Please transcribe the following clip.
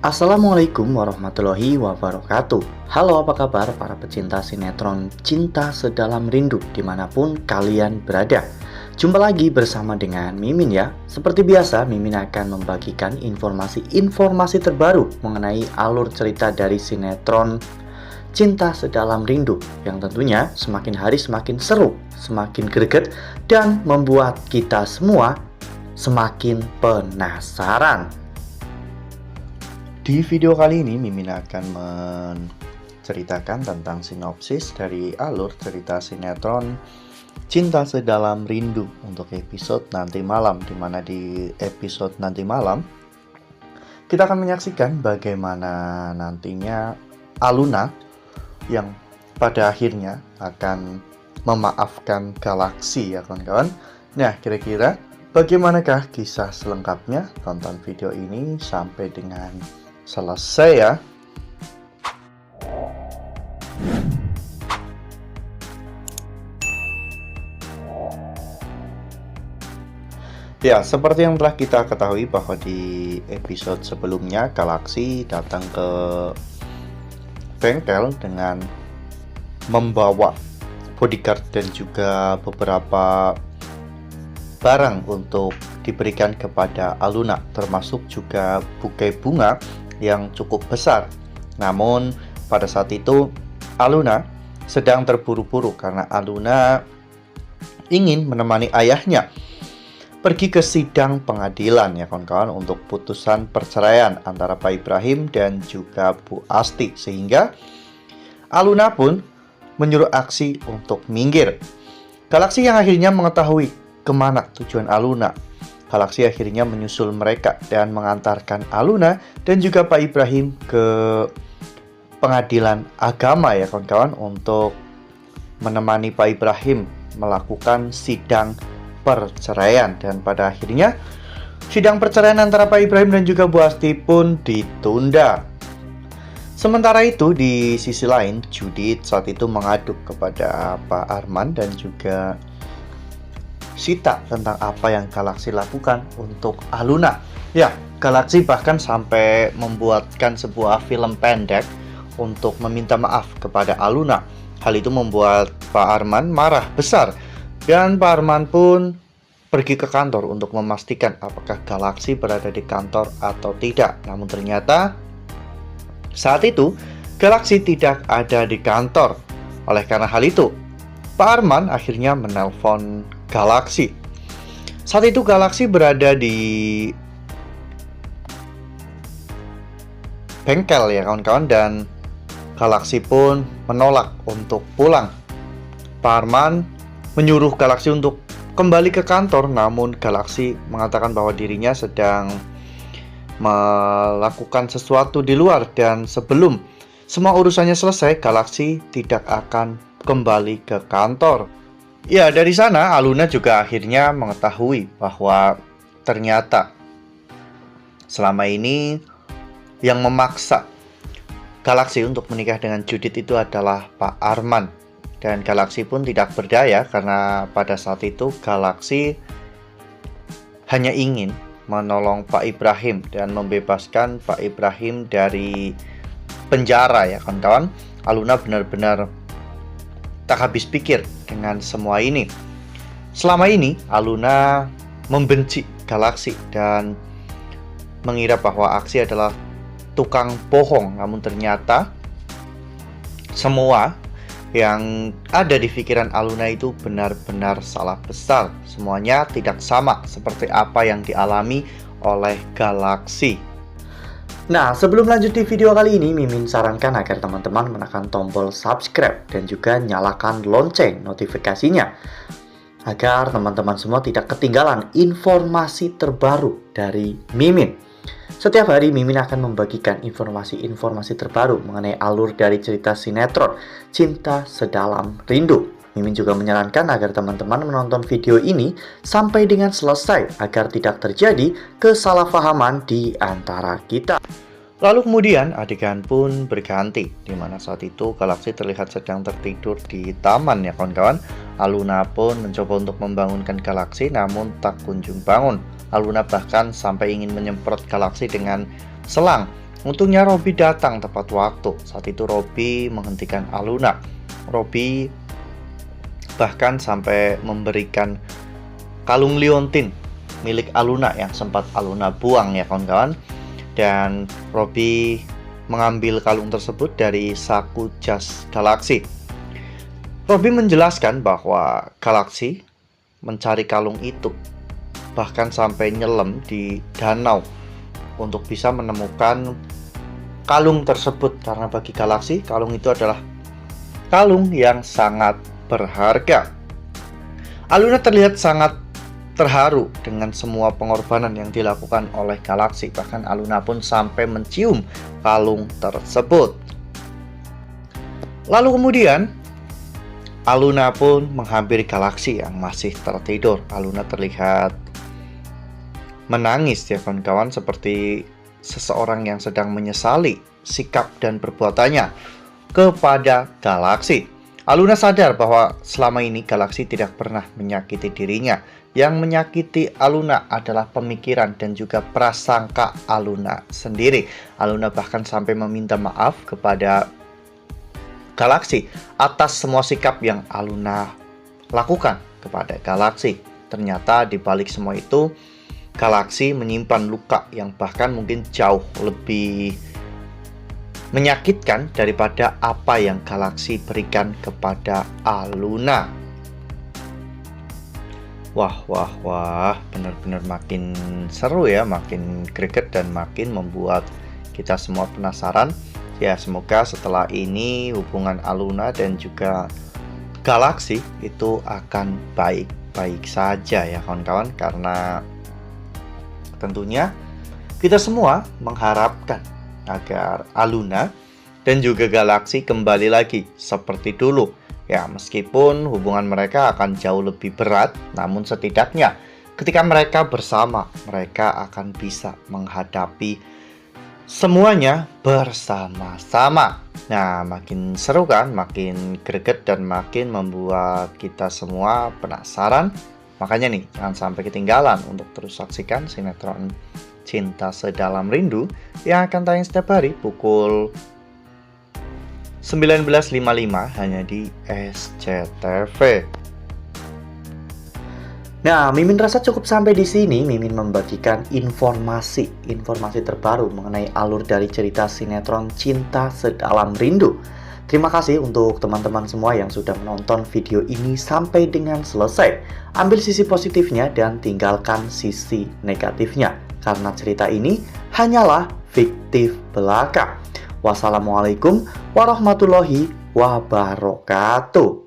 Assalamualaikum warahmatullahi wabarakatuh. Halo, apa kabar para pecinta sinetron Cinta Sedalam Rindu dimanapun kalian berada. Jumpa lagi bersama dengan Mimin ya. Seperti biasa, Mimin akan membagikan informasi terbaru mengenai alur cerita dari sinetron Cinta Sedalam Rindu yang tentunya semakin hari semakin seru, semakin greget, dan membuat kita semua semakin penasaran. Di video kali ini Mimin akan menceritakan tentang sinopsis dari alur cerita sinetron Cinta Sedalam Rindu untuk episode nanti malam, dimana di episode nanti malam kita akan menyaksikan bagaimana nantinya Aluna yang pada akhirnya akan memaafkan Galaksi ya kawan-kawan. Nah, kira-kira bagaimanakah kisah selengkapnya? Tonton video ini sampai dengan selesai ya. Ya, seperti yang telah kita ketahui bahwa di episode sebelumnya Galaksi datang ke bengkel dengan membawa bodyguard dan juga beberapa barang untuk diberikan kepada Aluna, termasuk juga buke bunga yang cukup besar. Namun pada saat itu Aluna sedang terburu-buru karena Aluna ingin menemani ayahnya pergi ke sidang pengadilan ya kawan-kawan untuk putusan perceraian antara Pak Ibrahim dan juga Bu Asti, sehingga Aluna pun menyuruh aksi untuk minggir. Galaksi yang akhirnya mengetahui kemana tujuan Aluna. Galaksi akhirnya menyusul mereka dan mengantarkan Aluna dan juga Pak Ibrahim ke pengadilan agama ya kawan-kawan untuk menemani Pak Ibrahim melakukan sidang perceraian. Dan pada akhirnya sidang perceraian antara Pak Ibrahim dan juga Bu Asti pun ditunda. Sementara itu di sisi lain Judit saat itu mengaduk kepada Pak Arman dan juga Sita tentang apa yang Galaksi lakukan untuk Aluna. Ya, Galaksi bahkan sampai membuatkan sebuah film pendek untuk meminta maaf kepada Aluna. Hal itu membuat Pak Arman marah besar. Dan Pak Arman pun pergi ke kantor untuk memastikan apakah Galaksi berada di kantor atau tidak. Namun ternyata saat itu Galaksi tidak ada di kantor. Oleh karena hal itu, Pak Arman akhirnya menelpon Galaksi. Saat itu Galaksi berada di bengkel ya kawan-kawan, dan Galaksi pun menolak untuk pulang. Pak Arman menyuruh Galaksi untuk kembali ke kantor, namun Galaksi mengatakan bahwa dirinya sedang melakukan sesuatu di luar, dan sebelum semua urusannya selesai, Galaksi tidak akan kembali ke kantor. Ya, dari sana Aluna juga akhirnya mengetahui bahwa ternyata selama ini yang memaksa Galaksi untuk menikah dengan Judit itu adalah Pak Arman. Dan Galaksi pun tidak berdaya karena pada saat itu Galaksi hanya ingin menolong Pak Ibrahim dan membebaskan Pak Ibrahim dari penjara ya kawan-kawan. Aluna benar-benar tak habis pikir dengan semua ini. Selama ini Aluna membenci Galaksi dan mengira bahwa Aksi adalah tukang bohong. Namun ternyata semua yang ada di pikiran Aluna itu benar-benar salah besar. Semuanya tidak sama seperti apa yang dialami oleh Galaksi. Nah, sebelum lanjut di video kali ini, Mimin sarankan agar teman-teman menekan tombol subscribe dan juga nyalakan lonceng notifikasinya, agar teman-teman semua tidak ketinggalan informasi terbaru dari Mimin. Setiap hari Mimin akan membagikan informasi-informasi terbaru mengenai alur dari cerita sinetron Cinta Sedalam Rindu. Mimin juga menyarankan agar teman-teman menonton video ini sampai dengan selesai agar tidak terjadi kesalahpahaman di antara kita. Lalu kemudian adegan pun berganti, di mana saat itu Galaksi terlihat sedang tertidur di taman ya kawan-kawan. Aluna pun mencoba untuk membangunkan Galaksi namun tak kunjung bangun. Aluna bahkan sampai ingin menyemprot Galaksi dengan selang Untungnya Robby datang tepat waktu. Saat itu Robby menghentikan Aluna. Robby bahkan sampai memberikan kalung liontin milik Aluna yang sempat Aluna buang ya kawan-kawan. Dan Robby mengambil kalung tersebut dari saku jas Galaxy. Robby menjelaskan bahwa Galaxy mencari kalung itu, bahkan sampai nyelam di danau untuk bisa menemukan kalung tersebut. Karena bagi Galaxy, kalung itu adalah kalung yang sangat berharga. Aluna terlihat sangat terharu dengan semua pengorbanan yang dilakukan oleh Galaxy. Bahkan Aluna pun sampai mencium kalung tersebut. Lalu kemudian Aluna pun menghampiri Galaxy yang masih tertidur. Aluna terlihat menangis ya kawan-kawan, seperti seseorang yang sedang menyesali sikap dan perbuatannya kepada Galaxy. Aluna sadar bahwa selama ini Galaxy tidak pernah menyakiti dirinya. Yang menyakiti Aluna adalah pemikiran dan juga prasangka Aluna sendiri. Aluna bahkan sampai meminta maaf kepada Galaxy atas semua sikap yang Aluna lakukan kepada Galaxy. Ternyata di balik semua itu, Galaxy menyimpan luka yang bahkan mungkin jauh lebih menyakitkan daripada apa yang Galaxy berikan kepada Aluna. Wah, benar-benar makin seru ya, makin greget dan makin membuat kita semua penasaran. Ya, semoga setelah ini hubungan Aluna dan juga Galaxy itu akan baik-baik saja ya kawan-kawan. Karena tentunya kita semua mengharapkan agar Aluna dan juga Galaxy kembali lagi seperti dulu. Ya, meskipun hubungan mereka akan jauh lebih berat, namun setidaknya ketika mereka bersama, mereka akan bisa menghadapi semuanya bersama-sama. Nah, makin seru kan, makin greget dan makin membuat kita semua penasaran. Makanya nih, jangan sampai ketinggalan untuk terus saksikan sinetron Cinta Sedalam Rindu yang akan tayang setiap hari pukul 19.55 hanya di SCTV. Nah, Mimin rasa cukup sampai di sini. Mimin membagikan informasi terbaru mengenai alur dari cerita sinetron Cinta Sedalam Rindu. Terima kasih untuk teman-teman semua yang sudah menonton video ini sampai dengan selesai. Ambil sisi positifnya dan tinggalkan sisi negatifnya, karena cerita ini hanyalah fiktif belaka. Wassalamualaikum warahmatullahi wabarakatuh.